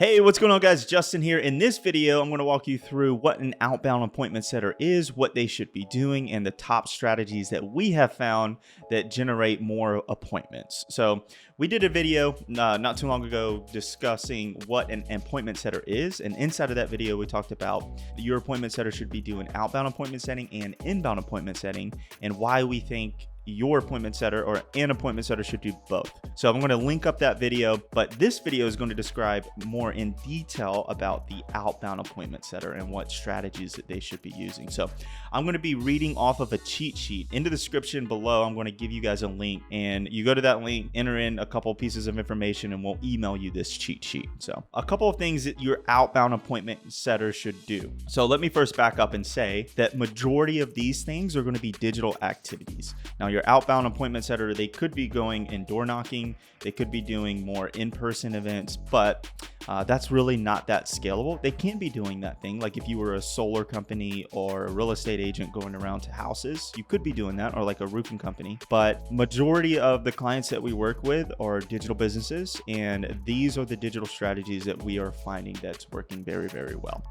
Hey, what's going on, guys? Justin here. In this video, I'm going to walk you through what an outbound appointment setter is, what they should be doing, and the top strategies that we have found that generate more appointments. So we did a video not too long ago discussing what an appointment setter is. And inside of that video, we talked about your appointment setter should be doing outbound appointment setting and inbound appointment setting, and why we think your appointment setter or an appointment setter should do both. So I'm going to link up that video, but this video is going to describe more in detail about the outbound appointment setter and what strategies that they should be using. So I'm going to be reading off of a cheat sheet. In the description below, I'm going to give you guys a link, and you go to that link, enter in a couple pieces of information, and we'll email you this cheat sheet. So a couple of things that your outbound appointment setter should do. So let me first back up and say that majority of these things are going to be digital activities. Now, your outbound appointment setter, they could be going and door knocking, they could be doing more in-person events, but that's really not that scalable. They can be doing that thing, like if you were a solar company or a real estate agent going around to houses, you could be doing that, or like a roofing company. But majority of the clients that we work with are digital businesses, and these are the digital strategies that we are finding that's working very, very well.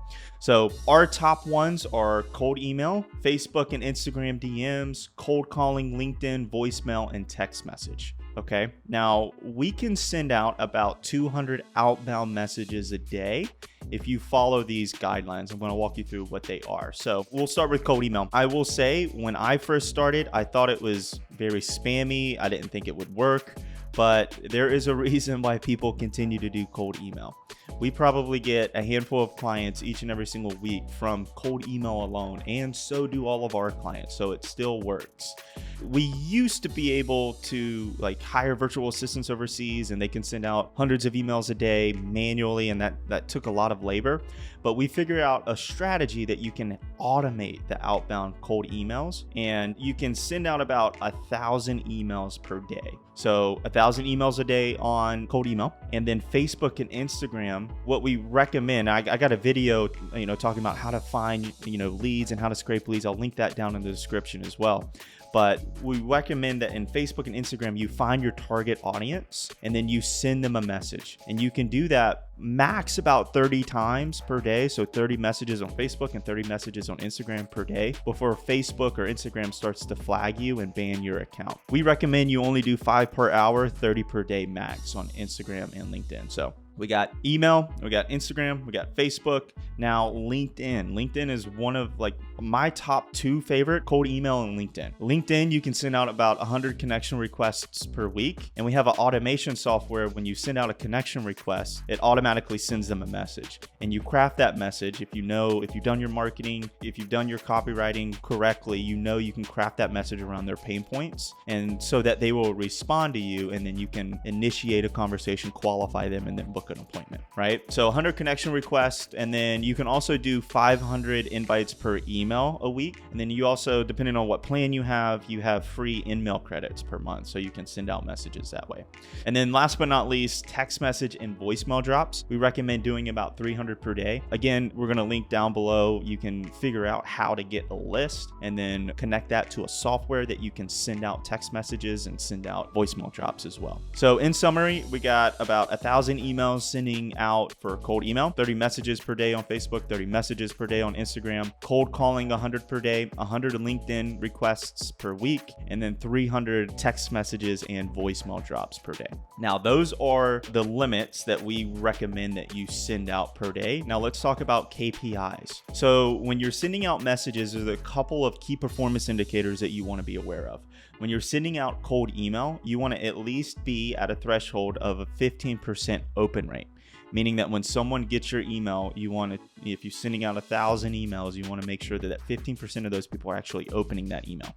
So our top ones are cold email, Facebook and Instagram DMs, cold calling, LinkedIn, voicemail, and text message. Okay, now we can send out about 200 outbound messages a day if you follow these guidelines. I'm going to walk you through what they are. So we'll start with cold email. I will say, when I first started, I thought it was very spammy. I didn't think it would work, but there is a reason why people continue to do cold email. We probably get a handful of clients each and every single week from cold email alone, and so do all of our clients. So it still works. We used to be able to hire virtual assistants overseas, and they can send out hundreds of emails a day manually, and that took a lot of labor. But we figured out a strategy that you can automate the outbound cold emails, and you can send out about 1,000 emails per day. So 1,000 emails a day on cold email, and then Facebook and Instagram. What we recommend, I got a video, talking about how to find, leads and how to scrape leads. I'll link that down in the description as well. But we recommend that in Facebook and Instagram, you find your target audience and then you send them a message. And you can do that max about 30 times per day. So 30 messages on Facebook and 30 messages on Instagram per day before Facebook or Instagram starts to flag you and ban your account. We recommend you only do 5 per hour, 30 per day max on Instagram and LinkedIn. So we got email, we got Instagram, we got Facebook. Now LinkedIn. LinkedIn is one of my top 2 favorite: cold email and LinkedIn. LinkedIn, you can send out about 100 connection requests per week. And we have an automation software. When you send out a connection request, it automatically sends them a message. And you craft that message. If you've done your marketing, if you've done your copywriting correctly, you can craft that message around their pain points, and so that they will respond to you, and then you can initiate a conversation, qualify them, and then book an appointment, right? So 100 connection requests, and then you can also do 500 invites per email a week. And then you also, depending on what plan you have free in-mail credits per month, so you can send out messages that way. And then last but not least, text message and voicemail drops. We recommend doing about 300 per day. Again, we're going to link down below. You can figure out how to get a list and then connect that to a software that you can send out text messages and send out voicemail drops as well. So in summary, we got about 1,000 emails sending out for cold email, 30 messages per day on Facebook, 30 messages per day on Instagram, cold calling 100 per day, 100 LinkedIn requests per week, and then 300 text messages and voicemail drops per day. Now, those are the limits that we recommend that you send out per day. Now, let's talk about KPIs. So when you're sending out messages, there's a couple of key performance indicators that you want to be aware of. When you're sending out cold email, you want to at least be at a threshold of a 15% open rate. Meaning that when someone gets your email, if you're sending out 1,000 emails, you want to make sure that 15% of those people are actually opening that email.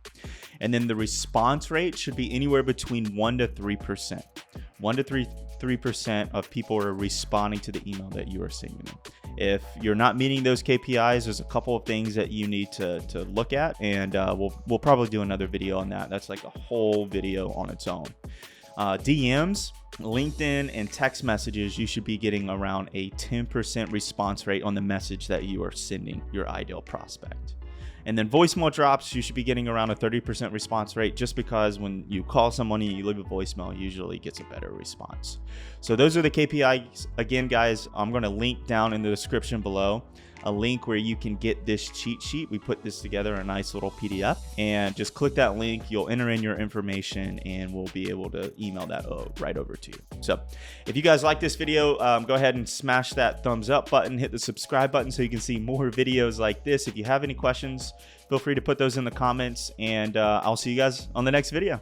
And then the response rate should be anywhere between 1 to 3%. 1 to 3% of people are responding to the email that you are sending them. If you're not meeting those KPIs, there's a couple of things that you need to look at, and we'll probably do another video on that. That's like a whole video on its own. DMs, LinkedIn, and text messages, you should be getting around a 10% response rate on the message that you are sending your ideal prospect. And then voicemail drops, you should be getting around a 30% response rate, just because when you call someone and you leave a voicemail, usually gets a better response. So those are the KPIs. Again, guys, I'm going to link down in the description below a link where you can get this cheat sheet. We put this together in a nice little PDF, and just click that link. You'll enter in your information and we'll be able to email that right over to you. So if you guys like this video, go ahead and smash that thumbs up button, hit the subscribe button so you can see more videos like this. If you have any questions, feel free to put those in the comments, and I'll see you guys on the next video.